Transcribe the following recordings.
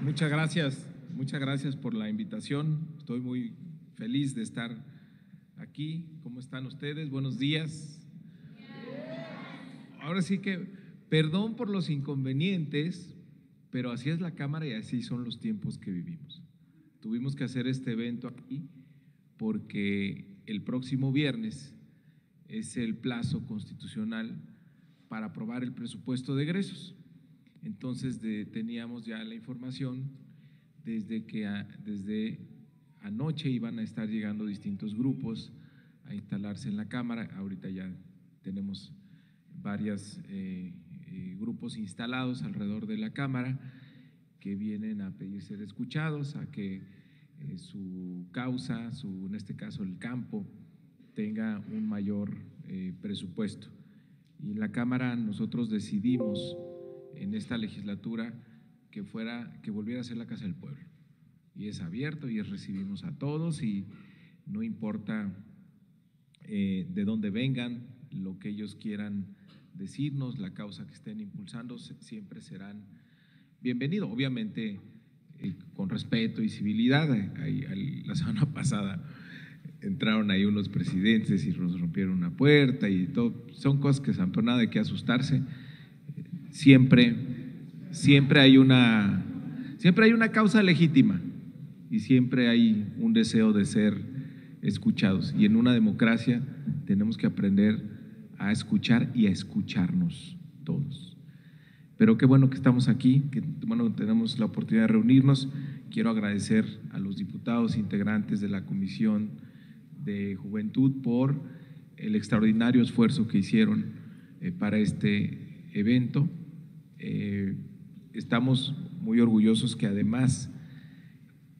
Muchas gracias por la invitación. Estoy muy feliz de estar aquí. ¿Cómo están ustedes? Buenos días. Ahora sí que, perdón por los inconvenientes, pero así es la Cámara y así son los tiempos que vivimos. Tuvimos que hacer este evento aquí porque el próximo viernes es el plazo constitucional para aprobar el presupuesto de egresos. Entonces teníamos ya la información desde anoche iban a estar llegando distintos grupos a instalarse en la Cámara. Ahorita ya tenemos varios grupos instalados alrededor de la Cámara que vienen a pedir ser escuchados, a que su causa, en este caso el campo, tenga un mayor presupuesto. Y en la Cámara nosotros decidimos en esta legislatura que volviera a ser la Casa del Pueblo. Y es abierto y recibimos a todos y no importa de dónde vengan, lo que ellos quieran decirnos, la causa que estén impulsando, siempre serán bienvenidos. Obviamente con respeto y civilidad. La semana pasada entraron ahí unos presidentes y nos rompieron una puerta y todo. Son cosas que no hay nada de qué asustarse. Siempre hay una causa legítima y siempre hay un deseo de ser escuchados. Y en una democracia tenemos que aprender a escuchar y a escucharnos todos. Pero qué bueno que estamos aquí, que bueno, tenemos la oportunidad de reunirnos. Quiero agradecer a los diputados integrantes de la Comisión de Juventud por el extraordinario esfuerzo que hicieron para este evento. Estamos muy orgullosos que además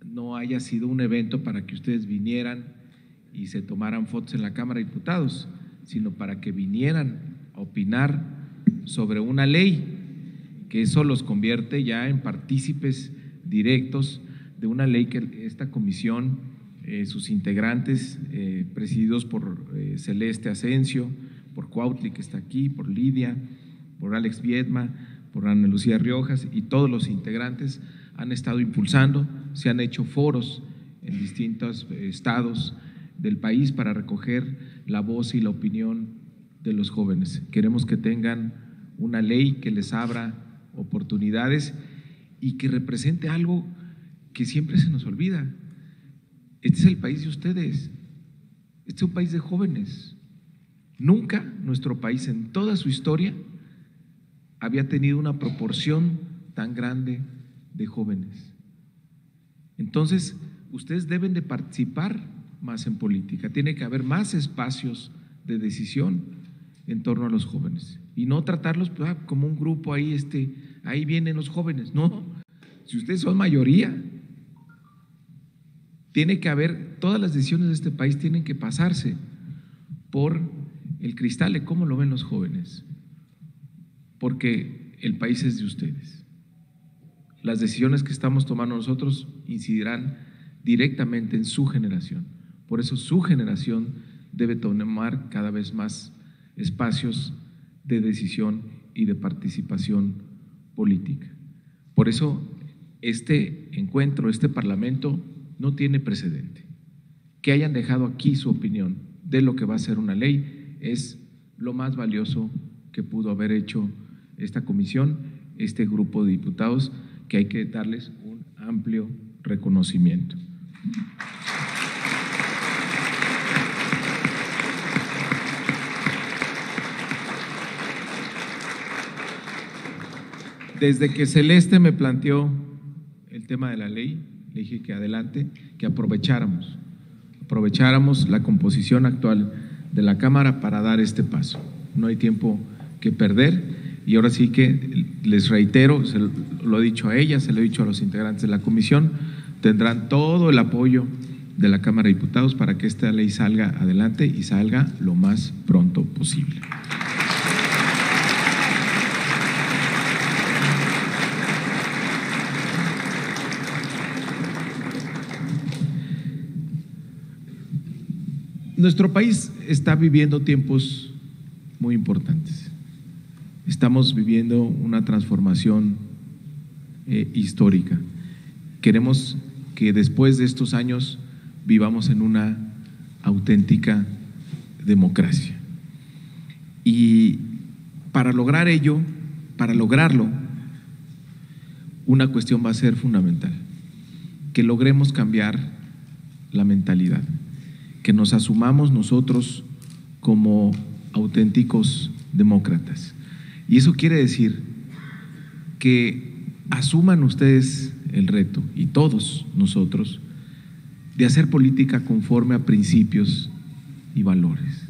no haya sido un evento para que ustedes vinieran y se tomaran fotos en la Cámara de Diputados, sino para que vinieran a opinar sobre una ley, que eso los convierte ya en partícipes directos de una ley que esta comisión, sus integrantes, presididos por Celeste Asensio, por Cuautli, que está aquí, por Lidia, por Alex Viedma, por Ana Lucía Riojas y todos los integrantes han estado impulsando. Se han hecho foros en distintos estados del país para recoger la voz y la opinión de los jóvenes. Queremos que tengan una ley que les abra oportunidades y que represente algo que siempre se nos olvida. Este es el país de ustedes, este es un país de jóvenes. Nunca nuestro país en toda su historia había tenido una proporción tan grande de jóvenes. Entonces, ustedes deben de participar más en política, tiene que haber más espacios de decisión en torno a los jóvenes y no tratarlos como un grupo ahí vienen los jóvenes. No, si ustedes son mayoría, tiene que haber, todas las decisiones de este país tienen que pasarse por el cristal de cómo lo ven los jóvenes, porque el país es de ustedes. Las decisiones que estamos tomando nosotros incidirán directamente en su generación. Por eso su generación debe tomar cada vez más espacios de decisión y de participación política. Por eso este encuentro, este Parlamento no tiene precedente. Que hayan dejado aquí su opinión de lo que va a ser una ley es lo más valioso que pudo haber hecho esta comisión, este grupo de diputados, que hay que darles un amplio reconocimiento. Desde que Celeste me planteó el tema de la ley, le dije que adelante, que aprovecháramos la composición actual de la Cámara para dar este paso. No hay tiempo que perder y ahora sí que les reitero, se lo he dicho a ella, se lo he dicho a los integrantes de la comisión, tendrán todo el apoyo de la Cámara de Diputados para que esta ley salga adelante y salga lo más pronto posible. Nuestro país está viviendo tiempos muy importantes. Estamos viviendo una transformación histórica. Queremos que después de estos años vivamos en una auténtica democracia. Y para lograr ello, para lograrlo, una cuestión va a ser fundamental: que logremos cambiar la mentalidad, que nos asumamos nosotros como auténticos demócratas. Y eso quiere decir que asuman ustedes el reto, y todos nosotros, de hacer política conforme a principios y valores.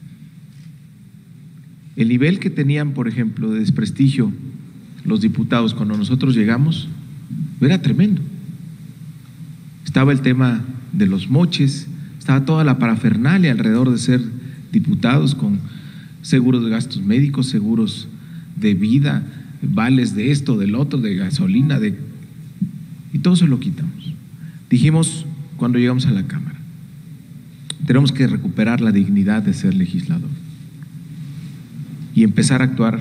El nivel que tenían, por ejemplo, de desprestigio los diputados cuando nosotros llegamos era tremendo. Estaba el tema de los moches, estaba toda la parafernalia alrededor de ser diputados, con seguros de gastos médicos, seguros de vida, vales de esto, del otro, de gasolina, y todo eso lo quitamos. Dijimos cuando llegamos a la Cámara: tenemos que recuperar la dignidad de ser legislador y empezar a actuar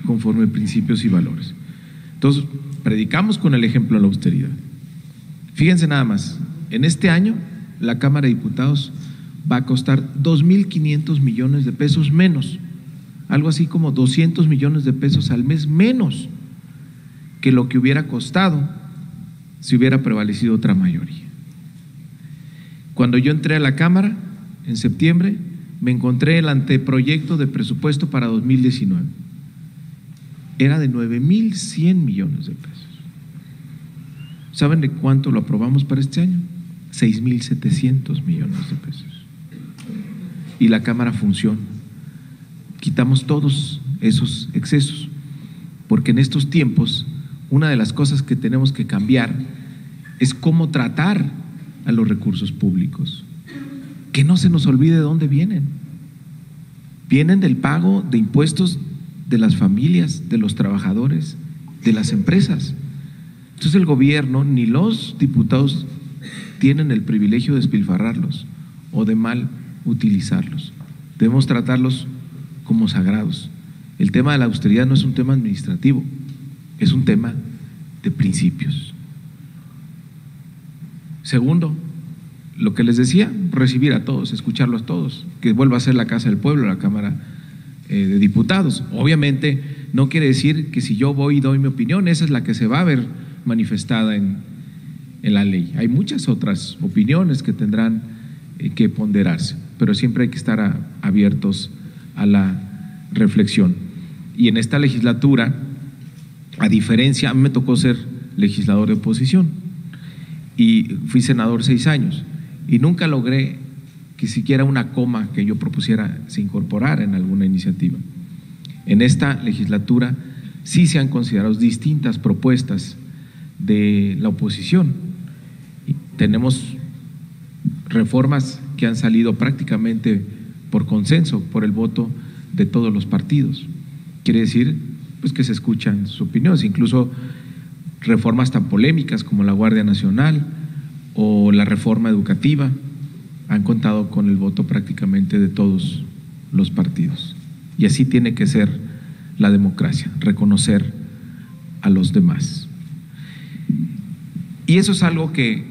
conforme a principios y valores. Entonces, predicamos con el ejemplo de la austeridad. Fíjense nada más, en este año la Cámara de Diputados va a costar 2.500 millones de pesos menos, algo así como 200 millones de pesos al mes menos que lo que hubiera costado si hubiera prevalecido otra mayoría. Cuando yo entré a la Cámara en septiembre, me encontré el anteproyecto de presupuesto para 2019. Era de 9.100 millones de pesos. ¿Saben de cuánto lo aprobamos para este año? 6.700 millones de pesos. Y la Cámara funciona. Quitamos todos esos excesos, porque en estos tiempos una de las cosas que tenemos que cambiar es cómo tratar a los recursos públicos. Que no se nos olvide de dónde vienen. Vienen del pago de impuestos de las familias, de los trabajadores, de las empresas. Entonces el gobierno ni los diputados tienen el privilegio de despilfarrarlos o de mal utilizarlos. Debemos tratarlos como sagrados. El tema de la austeridad no es un tema administrativo, es un tema de principios. Segundo, lo que les decía, recibir a todos, escucharlos a todos, que vuelva a ser la Casa del Pueblo, la Cámara de Diputados. Obviamente no quiere decir que si yo voy y doy mi opinión, esa es la que se va a ver manifestada en la ley. Hay muchas otras opiniones que tendrán que ponderarse, pero siempre hay que estar abiertos a la reflexión. Y en esta legislatura, a diferencia, a mí me tocó ser legislador de oposición y fui senador 6 años y nunca logré que siquiera una coma que yo propusiera se incorporara en alguna iniciativa. En esta legislatura sí se han considerado distintas propuestas de la oposición. Y tenemos reformas que han salido prácticamente por consenso, por el voto de todos los partidos. Quiere decir pues que se escuchan sus opiniones, incluso reformas tan polémicas como la Guardia Nacional o la reforma educativa han contado con el voto prácticamente de todos los partidos. Y así tiene que ser la democracia, reconocer a los demás. Y eso es algo que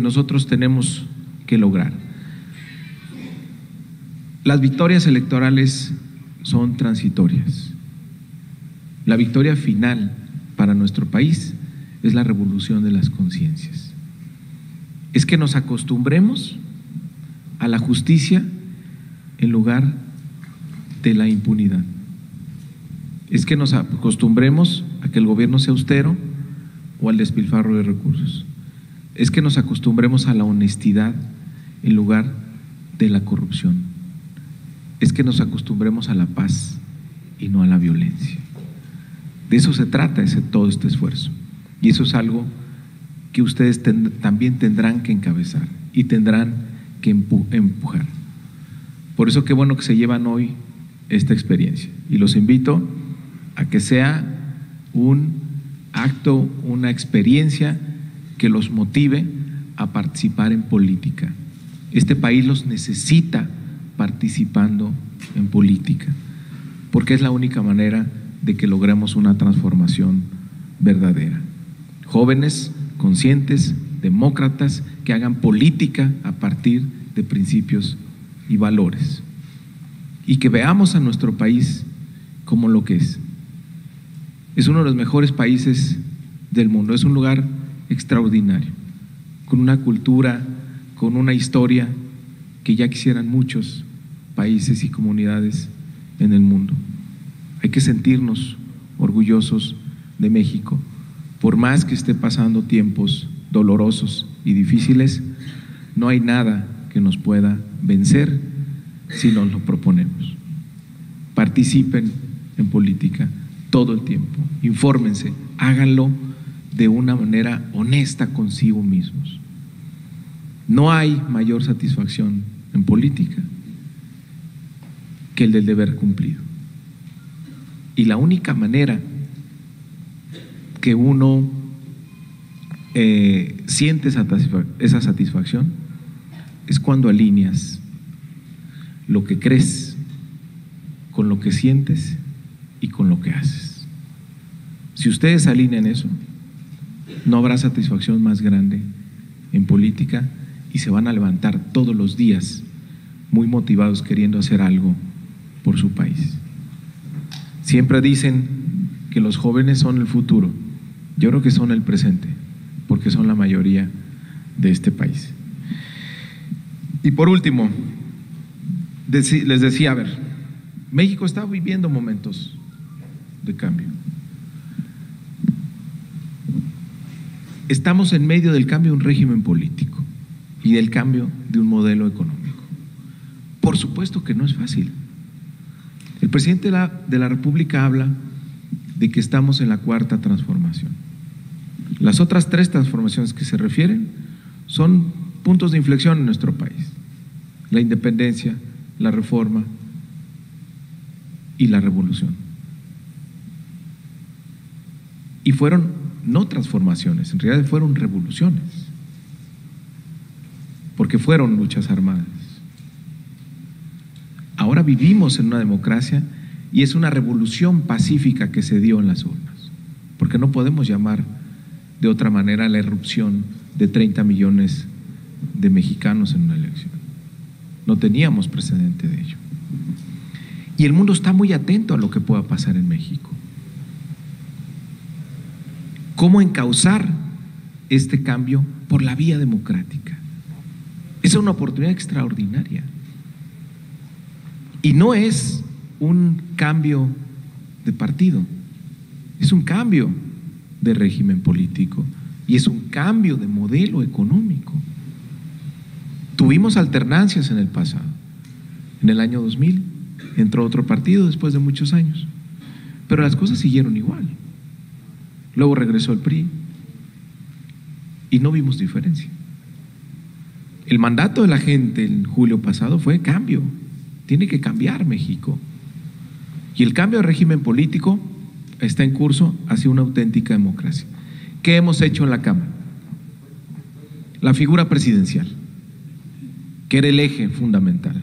nosotros tenemos que lograr. Las victorias electorales son transitorias. La victoria final para nuestro país es la revolución de las conciencias. Es que nos acostumbremos a la justicia en lugar de la impunidad. Es que nos acostumbremos a que el gobierno sea austero o al despilfarro de recursos. Es que nos acostumbremos a la honestidad en lugar de la corrupción. Es que nos acostumbremos a la paz y no a la violencia. De eso se trata todo este esfuerzo. Y eso es algo que ustedes también tendrán que encabezar y tendrán que empujar. Por eso qué bueno que se llevan hoy esta experiencia. Y los invito a que sea un acto, una experiencia que los motive a participar en política. Este país los necesita participando en política, porque es la única manera de que logremos una transformación verdadera. Jóvenes conscientes demócratas que hagan política a partir de principios y valores, y que veamos a nuestro país como lo que es. Es uno de los mejores países del mundo, es un lugar extraordinario, con una cultura, con una historia que ya quisieran muchos países y comunidades en el mundo. Hay que sentirnos orgullosos de México, por más que esté pasando tiempos dolorosos y difíciles. No hay nada que nos pueda vencer si nos lo proponemos. Participen en política todo el tiempo, infórmense, háganlo de una manera honesta consigo mismos. No hay mayor satisfacción en política que el del deber cumplido. Y la única manera que uno siente esa satisfacción es cuando alineas lo que crees con lo que sientes y con lo que haces. Si ustedes alinean eso, no habrá satisfacción más grande en política y se van a levantar todos los días muy motivados queriendo hacer algo por su país. Siempre dicen que los jóvenes son el futuro. Yo creo que son el presente, porque son la mayoría de este país. Y por último, les decía, a ver, México está viviendo momentos de cambio. Estamos en medio del cambio de un régimen político y del cambio de un modelo económico. Por supuesto que no es fácil. El presidente de la República habla de que estamos en la cuarta transformación. Las otras tres transformaciones que se refieren son puntos de inflexión en nuestro país: la independencia, la reforma y la revolución. Y fueron no transformaciones, en realidad fueron revoluciones, porque fueron luchas armadas. Ahora vivimos en una democracia y es una revolución pacífica que se dio en las urnas, porque no podemos llamar de otra manera la irrupción de 30 millones de mexicanos en una elección. No teníamos precedente de ello. Y el mundo está muy atento a lo que pueda pasar en México. ¿Cómo encauzar este cambio por la vía democrática? Es una oportunidad extraordinaria. Y no es un cambio de partido, es un cambio de régimen político y es un cambio de modelo económico. Tuvimos alternancias en el pasado. En el año 2000 entró otro partido después de muchos años, pero las cosas siguieron igual. Luego regresó el PRI y no vimos diferencia. El mandato de la gente en julio pasado fue cambio. Tiene que cambiar México. Y el cambio de régimen político está en curso hacia una auténtica democracia. ¿Qué hemos hecho en la Cámara? La figura presidencial, que era el eje fundamental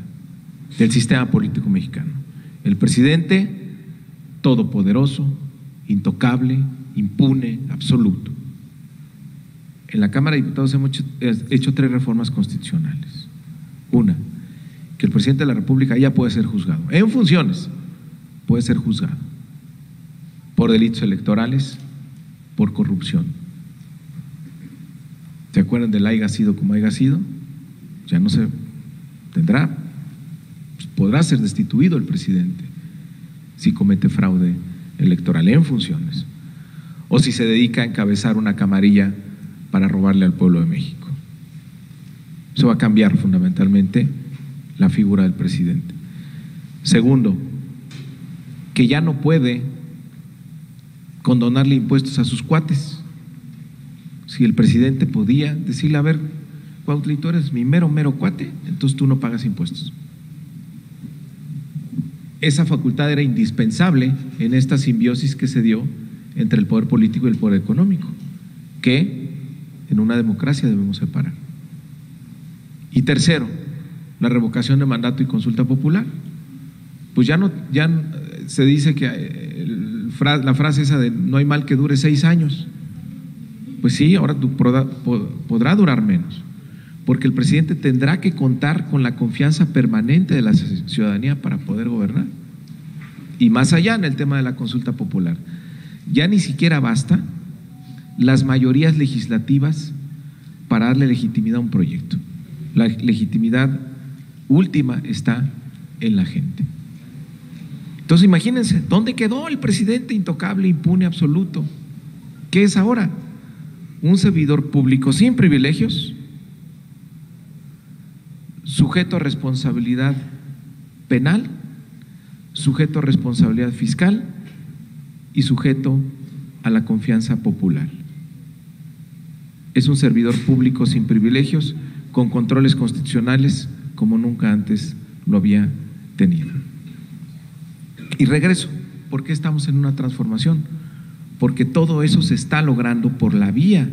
del sistema político mexicano. El presidente todopoderoso, intocable, impune, absoluto. En la Cámara de Diputados hemos hecho 3 reformas constitucionales. Una, que el presidente de la República ya puede ser juzgado, en funciones, puede ser juzgado por delitos electorales, por corrupción. ¿Se acuerdan del haya sido como haya sido? Ya no se tendrá, pues podrá ser destituido el presidente si comete fraude electoral en funciones o si se dedica a encabezar una camarilla para robarle al pueblo de México. Eso va a cambiar fundamentalmente la figura del presidente. Segundo, que ya no puede condonarle impuestos a sus cuates. Si el presidente podía decirle, a ver, Cuautli, tú eres mi mero cuate, entonces tú no pagas impuestos. Esa facultad era indispensable en esta simbiosis que se dio entre el poder político y el poder económico, que en una democracia debemos separar. Y tercero, la revocación de mandato y consulta popular. Pues ya se dice que la frase esa de no hay mal que dure 6 años. Pues sí, ahora podrá durar menos, porque el presidente tendrá que contar con la confianza permanente de la ciudadanía para poder gobernar. Y más allá en el tema de la consulta popular, ya ni siquiera basta las mayorías legislativas para darle legitimidad a un proyecto. La legitimidad última está en la gente. Entonces imagínense, ¿dónde quedó el presidente intocable, impune, absoluto? ¿Qué es ahora? Un servidor público sin privilegios, sujeto a responsabilidad penal, sujeto a responsabilidad fiscal y sujeto a la confianza popular. Es un servidor público sin privilegios, con controles constitucionales como nunca antes lo había tenido. Y regreso, ¿por qué estamos en una transformación? Porque todo eso se está logrando por la vía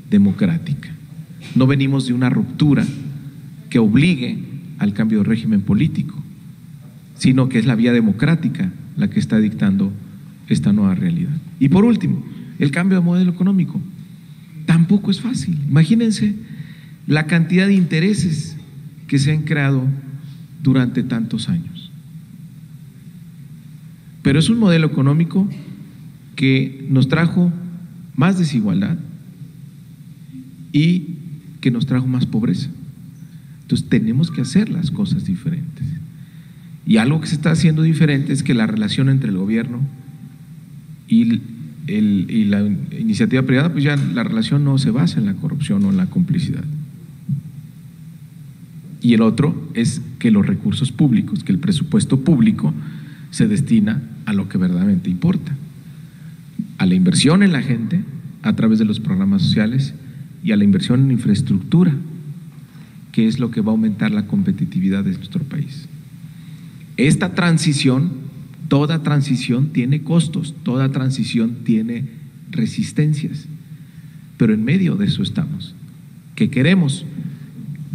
democrática. No venimos de una ruptura que obligue al cambio de régimen político, sino que es la vía democrática la que está dictando esta nueva realidad. Y por último, el cambio de modelo económico. Tampoco es fácil. Imagínense la cantidad de intereses que se han creado durante tantos años. Pero es un modelo económico que nos trajo más desigualdad y que nos trajo más pobreza. Entonces tenemos que hacer las cosas diferentes. Y algo que se está haciendo diferente es que la relación entre el gobierno y la iniciativa privada, pues ya la relación no se basa en la corrupción o en la complicidad. Y el otro es que los recursos públicos, que el presupuesto público se destina a lo que verdaderamente importa, a la inversión en la gente a través de los programas sociales y a la inversión en infraestructura, que es lo que va a aumentar la competitividad de nuestro país. Esta transición, toda transición tiene costos, toda transición tiene resistencias, pero en medio de eso estamos, que queremos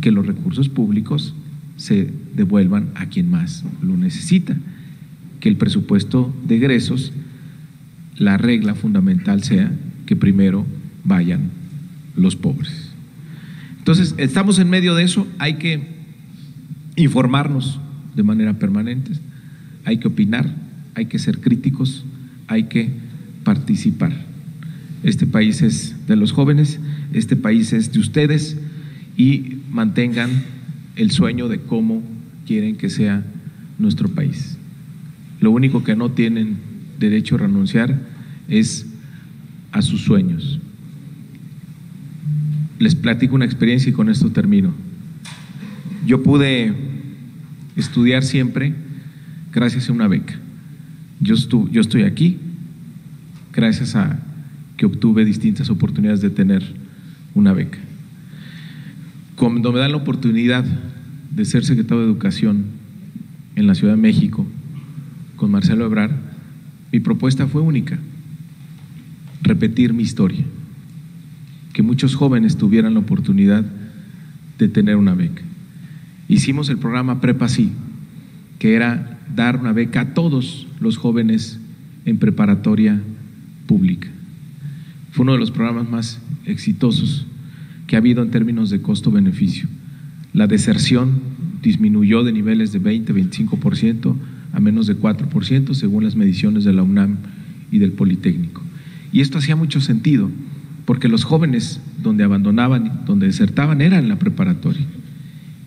que los recursos públicos se devuelvan a quien más lo necesita, que el presupuesto de egresos, la regla fundamental sea que primero vayan los pobres. Entonces, estamos en medio de eso, hay que informarnos de manera permanente, hay que opinar, hay que ser críticos, hay que participar. Este país es de los jóvenes, este país es de ustedes y mantengan el sueño de cómo quieren que sea nuestro país. Lo único que no tienen derecho a renunciar es a sus sueños. Les platico una experiencia y con esto termino. Yo pude estudiar siempre gracias a una beca. Yo estoy aquí gracias a que obtuve distintas oportunidades de tener una beca. Cuando me dan la oportunidad de ser secretario de Educación en la Ciudad de México con Marcelo Ebrard, mi propuesta fue única: repetir mi historia, que muchos jóvenes tuvieran la oportunidad de tener una beca. Hicimos el programa Prepa Sí, que era dar una beca a todos los jóvenes en preparatoria pública. Fue uno de los programas más exitosos que ha habido en términos de costo-beneficio. La deserción disminuyó de niveles de 20-25% a menos de 4%, según las mediciones de la UNAM y del Politécnico. Y esto hacía mucho sentido, porque los jóvenes donde abandonaban, donde desertaban, eran en la preparatoria.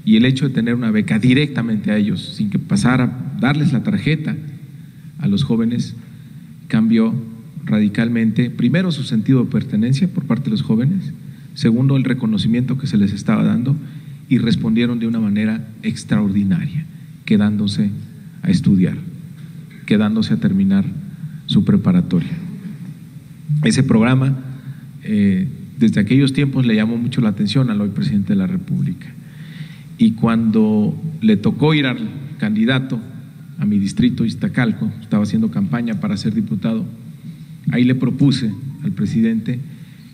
Y el hecho de tener una beca directamente a ellos, sin que pasara, darles la tarjeta a los jóvenes, cambió radicalmente, primero, su sentido de pertenencia por parte de los jóvenes, segundo, el reconocimiento que se les estaba dando, y respondieron de una manera extraordinaria, quedándose a estudiar, quedándose a terminar su preparatoria. Ese programa, desde aquellos tiempos, le llamó mucho la atención al hoy presidente de la República. Y cuando le tocó ir al candidato a mi distrito, Iztacalco, estaba haciendo campaña para ser diputado, ahí le propuse al presidente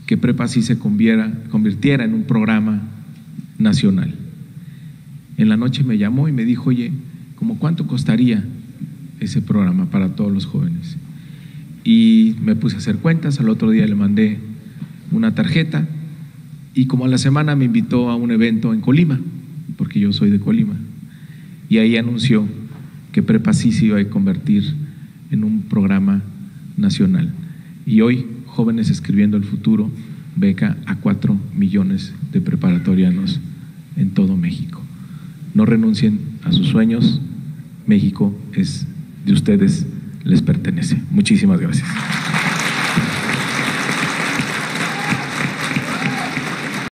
que Prepa Sí se convirtiera en un programa nacional. En la noche me llamó y me dijo: oye, ¿cómo cuánto costaría ese programa para todos los jóvenes? Y me puse a hacer cuentas. Al otro día le mandé una tarjeta y como a la semana me invitó a un evento en Colima, porque yo soy de Colima, y ahí anunció que Prepa sí se iba a convertir en un programa nacional. Y hoy, Jóvenes Escribiendo el Futuro beca a 4 millones de preparatorianos en todo México. No renuncien a sus sueños, México es de ustedes, les pertenece. Muchísimas gracias.